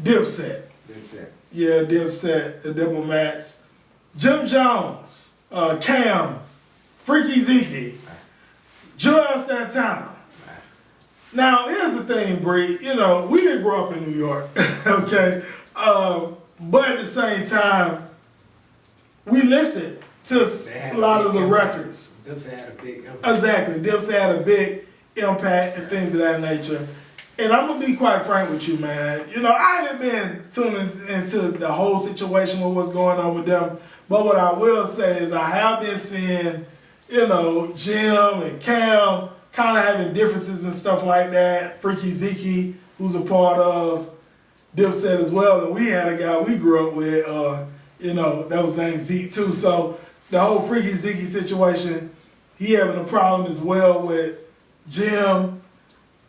Dipset. Yeah, Dipset, the Diplomats. Jim Jones, Cam, Freaky Zeke, Joel Santana. Now, here's the thing, Bree. You know, we didn't grow up in New York, okay? But at the same time, we listened to a lot of the records. Dipset had a big impact. Exactly. Dipset had a big impact and things of that nature. And I'm going to be quite frank with you, man. You know, I haven't been tuning into the whole situation with what's going on with them. But what I will say is I have been seeing, you know, Jim and Cam kind of having differences and stuff like that. Freaky Zeke, who's a part of Dipset as well. And we had a guy we grew up with, you know, that was named Zeke too. So the whole Freaky Zeke situation, he having a problem as well with Jim.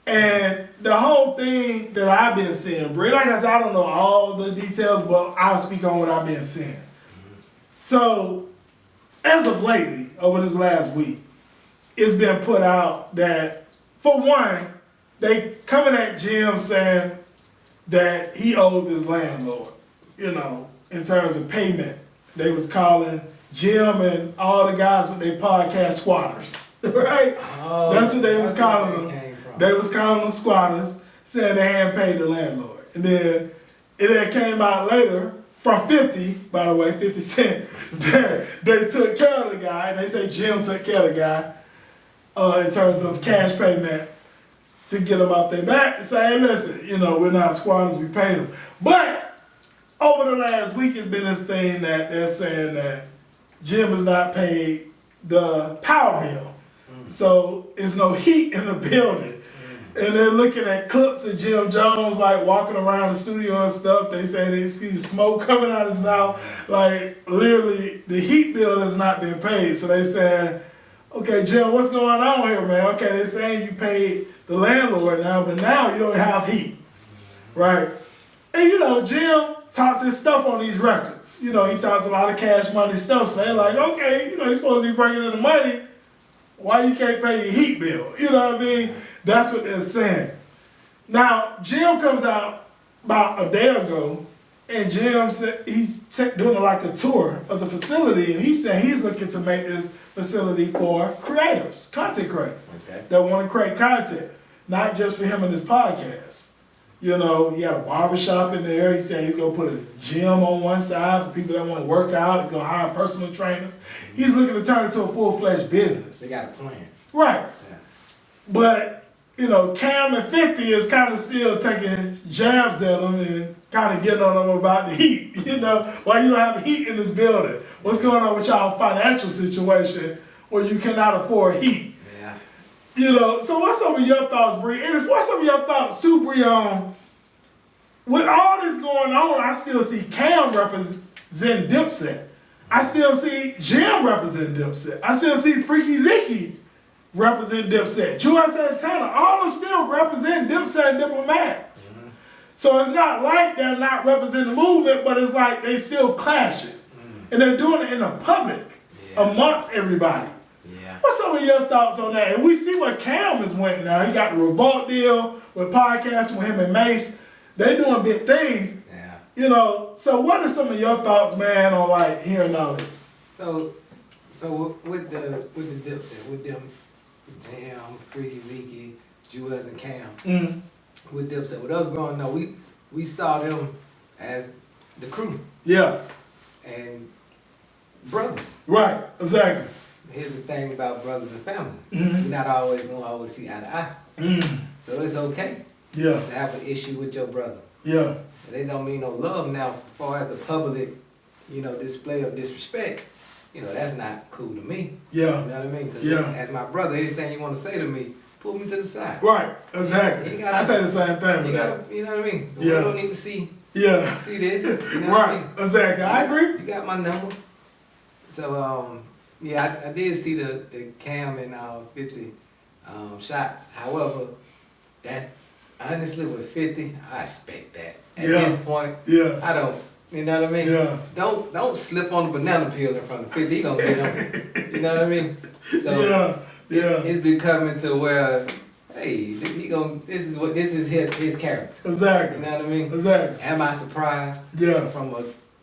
And the whole thing that I've been seeing, Bree, like I said, I don't know all the details, but I'll speak on what I've been seeing. So, as of lately, over this last week, it's been put out that, for one, they coming at Jim saying that he owed this landlord, you know, in terms of payment. They was calling Jim and all the guys with their podcast squatters, right? Oh, that's what they was calling them. They was calling them squatters, saying they hadn't paid the landlord. And then it came out later from 50, by the way, 50 Cent, that they took care of the guy, and they say Jim took care of the guy in terms of cash payment to get him off their back and say, hey, listen, you know, we're not squatters, we paid them. But over the last week, it's been this thing that they're saying that Jim has not paid the power bill. So there's no heat in the building. And they're looking at clips of Jim Jones like walking around the studio and stuff. They say they see smoke coming out his mouth. Like literally the heat bill has not been paid. So they saying, okay, Jim, what's going on here, man? Okay, they're saying you paid the landlord now, but now you don't have heat. Right? And you know, Jim talks his stuff on these records. You know, he talks a lot of cash money stuff. So they're like, okay, you know, he's supposed to be bringing in the money. Why you can't pay your heat bill? You know what I mean? That's what they're saying. Now, Jim comes out about a day ago, and Jim said he's doing like a tour of the facility, and he said he's looking to make this facility for creators, content creators, that want to create content, not just for him and his podcast. You know, he had a barbershop in there. He said he's going to put a gym on one side for people that want to work out. He's going to hire personal trainers. He's looking to turn it into a full-fledged business. They got a plan. Right. Yeah. But, you know, Cam and 50 is kind of still taking jabs at him and kind of getting on him about the heat. You know, why you don't have heat in this building? What's going on with y'all financial situation where you cannot afford heat? Yeah. You know, so what's some of your thoughts, Bree? And what's some of your thoughts too, Bree, on with all this going on, I still see Cam representing Dipset. I still see Jim representing Dipset. I still see Freaky Zeke representing Dipset. Joel Santana, all of them still represent Dipset and Diplomats. Mm-hmm. So it's not like they're not representing the movement, but it's like they still clashing. Mm-hmm. And they're doing it in the public amongst everybody. Yeah. What's some of your thoughts on that? And we see what Cam has went now. He got the Revolt deal with podcasting with him and Mace. They doing big things. Yeah. You know, so what are some of your thoughts, man, on like hearing all this? So with the Dipset, with them Jam, Freaky Zeke, Jewels and Cam, with Dipset, with us growing up, we saw them as the crew. Yeah. And brothers. Right, exactly. Here's the thing about brothers and family. Mm-hmm. You're not always gonna always see eye to eye. Mm. So it's okay. Yeah. To have an issue with your brother. Yeah. They don't mean no love now. As far as the public, you know, display of disrespect, you know, that's not cool to me. Yeah. You know what I mean? 'Cause yeah. As my brother, anything you want to say to me, pull me to the side. Right. Exactly. Gotta, I say the same thing with that. You know what I mean? We don't need to see. Yeah. See this. You know right. What I mean? Exactly. I agree. You got my number. So yeah, I did see the Cam and 50 shots. However, that honestly with 50, I expect that. At this point, I don't. You know what I mean? Yeah. Don't slip on the banana peel in front of 50. He gonna get on it. You know what I mean? So it's becoming to where, hey, hey, this is his character. Exactly. You know what I mean? Exactly. Am I surprised? Yeah. From a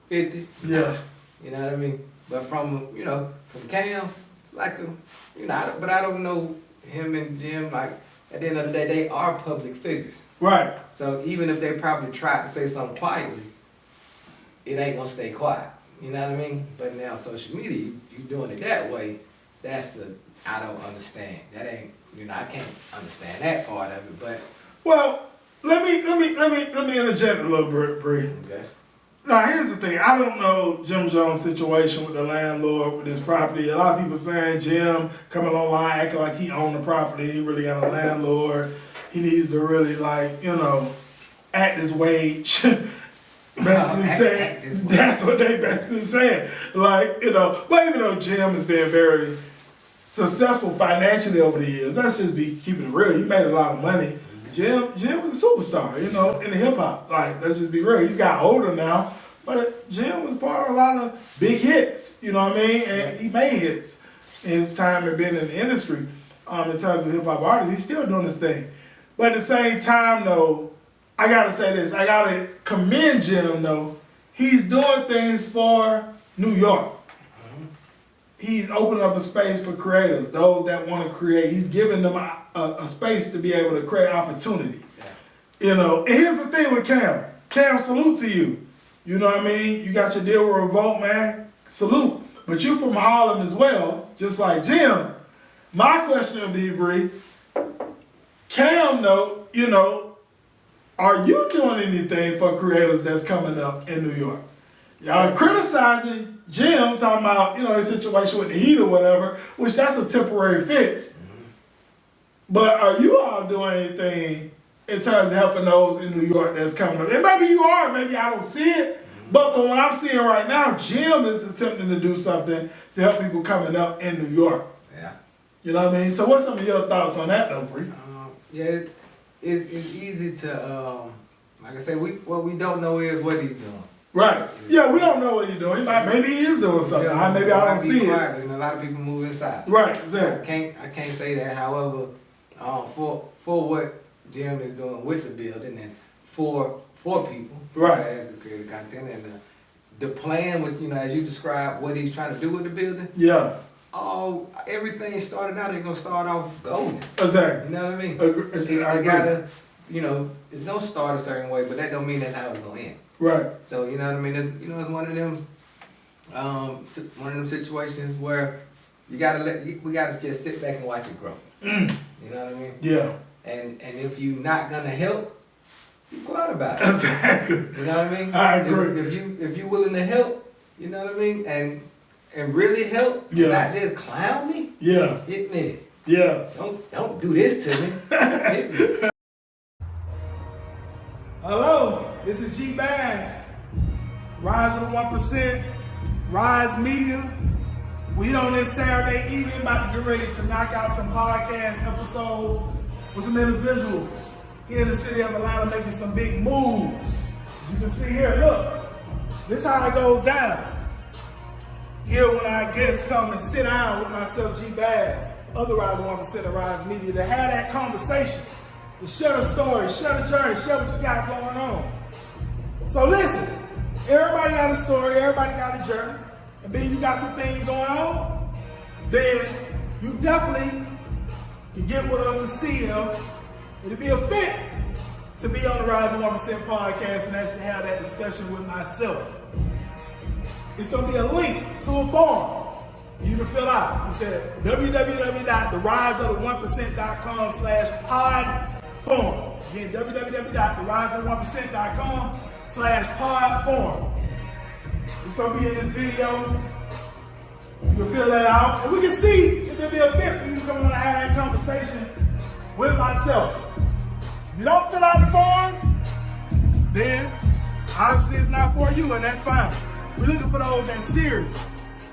50? Yeah. You know what I mean? But from Cam, it's like but I don't know him and Jim, like, at the end of the day, they are public figures. Right. So even if they probably tried to say something quietly, it ain't gonna stay quiet. You know what I mean? But now social media, you doing it that way, I don't understand. That ain't, I can't understand that part of it, but. Well, let me interject a little bit, Bri. Okay. Now, here's the thing. I don't know Jim Jones' situation with the landlord with his property. A lot of people saying Jim coming online acting like he owned the property. He really got a landlord. He needs to really, act his wage. Basically saying, that's what they basically saying. But even though Jim has been very successful financially over the years, let's just be keeping it real. He made a lot of money. Jim was a superstar, in the hip hop. Let's just be real. He's got older now, but Jim was part of a lot of big hits, you know what I mean? And he made hits in his time and been in the industry. In terms of hip hop artists, he's still doing his thing. But at the same time, though, I gotta say this. I gotta commend Jim, though. He's doing things for New York. He's opening up a space for creators, those that want to create. He's giving them a space to be able to create opportunity. Yeah. And here's the thing with Cam. Cam, salute to you. You know what I mean? You got your deal with Revolt, man. Salute. But you from Harlem as well, just like Jim. My question would be, Bri, Cam, though, are you doing anything for creators that's coming up in New York? Y'all criticizing Jim, talking about, his situation with the heat or whatever, which that's a temporary fix. Mm-hmm. But are you all doing anything in terms of helping those in New York that's coming up? And maybe you are, maybe I don't see it, but from what I'm seeing right now, Jim is attempting to do something to help people coming up in New York. Yeah. You know what I mean? So what's some of your thoughts on that, though, Bri? It's easy to, like I say, what we don't know is what he's doing. Right. Yeah, we don't know what he's doing. Maybe he is doing something. Maybe I don't see it. And a lot of people move inside. Right, exactly. I can't say that. However, for what Jim is doing with the building and for people, right, as the creative content and the plan with as you described what he's trying to do with the building. Yeah. Everything started out. They're gonna start off golden. Exactly. You know what I mean? I gotta, it's gonna start a certain way, but that don't mean that's how it's gonna end. Right. So you know what I mean? It's one of them situations where we gotta just sit back and watch it grow. Mm. You know what I mean? Yeah. And if you're not gonna help, be quiet about it. Exactly. You know what I mean? I agree. If you're willing to help, you know what I mean, and really help, not just clown me. Yeah. Hit me. Yeah. Don't do this to me. Hit me. Hello, this is G Bass, Rise of the 1%, Rise Media. We on this Saturday evening about to get ready to knock out some podcast episodes with some individuals here in the city of Atlanta making some big moves. You can see here, look, this is how it goes down. Here when our guests come and sit down with myself, G Bass, other Rise of the 1% of Rise Media, to have that conversation. To share the story, share the journey, share what you got going on. So listen, everybody got a story, everybody got a journey, and then you got some things going on, then you definitely can get with us and see if it'll be a fit to be on the Rise of 1% podcast and actually have that discussion with myself. It's going to be a link to a form you can fill out. You said www.theriseof1%.com/pod form. Again, www.theriseof1%.com/pod form. It's going to be in this video. You can fill that out. And we can see if there'll be a fit for you to come on and have that conversation with myself. If you don't fill out the form, then obviously it's not for you, and that's fine. We're looking for those that's serious.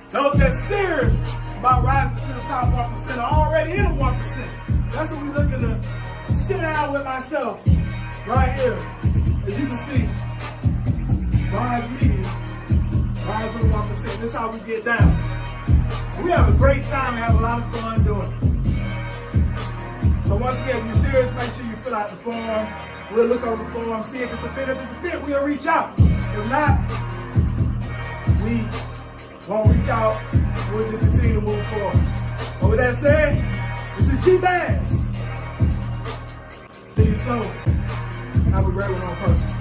Those that's serious about rising to the top 1% are already in the 1%. That's what we're looking to sit down with myself right here. As you can see, Rise Media, Rise of the 1%. This is how we get down. We have a great time and have a lot of fun doing it. So once again, if you're serious, make sure you fill out the form. We'll look over the form, see if it's a fit. If it's a fit, we'll reach out. If not, we won't reach out. We'll just continue to move forward. But with that said, this is G Bass. See you soon. Have a great one on purpose.